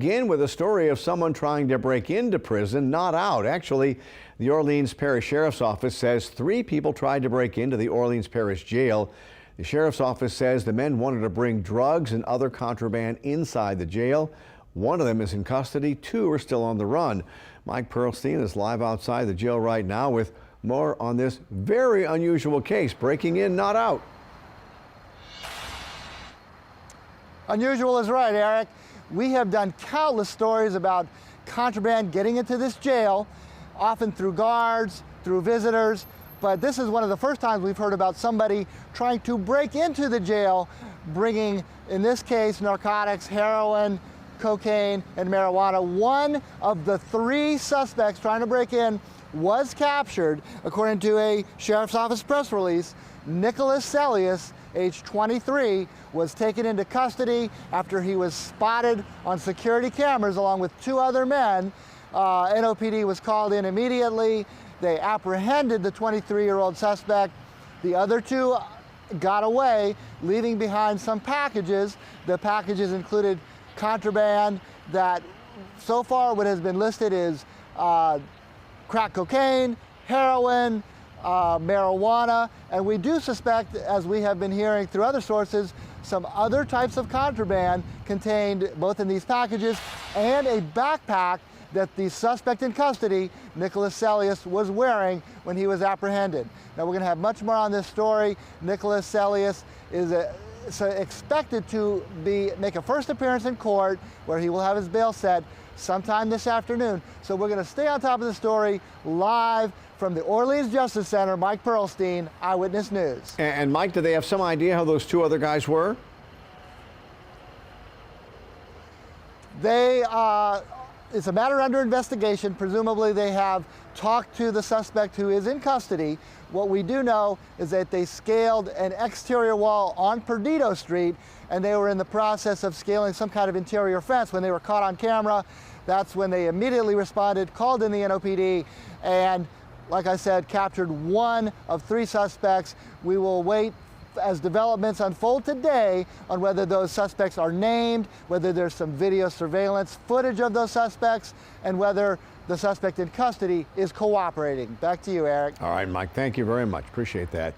Begin with a story of someone trying to break into prison, not out. Actually, the Orleans Parish Sheriff's Office says 3 people tried to break into the Orleans Parish jail. The Sheriff's Office says the men wanted to bring drugs and other contraband inside the jail. One of them is in custody. 2 are still on the run. Mike Pearlstein is live outside the jail right now with more on this very unusual case, breaking in, not out. Unusual is right, Eric. We have done countless stories about contraband getting into this jail, often through guards, through visitors, but this is one of the first times we've heard about somebody trying to break into the jail, bringing, in this case, narcotics, heroin, cocaine, and marijuana. One of the 3 suspects trying to break in was captured, according to a Sheriff's Office press release. Nicholas Celius, age 23, was taken into custody after he was spotted on security cameras along with 2 other men. NOPD was called in immediately. They apprehended the 23-year-old suspect. The other 2 got away, leaving behind some packages. The packages included contraband that so far what has been listed is crack cocaine, heroin, marijuana, and we do suspect, as we have been hearing through other sources, some other types of contraband contained both in these packages and a backpack that the suspect in custody, Nicholas Celius, was wearing when he was apprehended. Now we're going to have much more on this story. Nicholas Celius is expected to make a first appearance in court where he will have his bail set sometime this afternoon. So we're going to stay on top of the story live from the Orleans Justice Center. Mike Pearlstein, Eyewitness News. And Mike, do they have some idea how those 2 other guys were? It's a matter under investigation. Presumably they have talked to the suspect who is in custody. What we do know is that they scaled an exterior wall on Perdido Street, and they were in the process of scaling some kind of interior fence when they were caught on camera. That's when they immediately responded, called in the NOPD, and like I said, captured 1 of 3 suspects. We will wait as developments unfold today on whether those suspects are named, whether there's some video surveillance footage of those suspects, and whether the suspect in custody is cooperating. Back to you, Eric. All right, Mike, thank you very much. Appreciate that.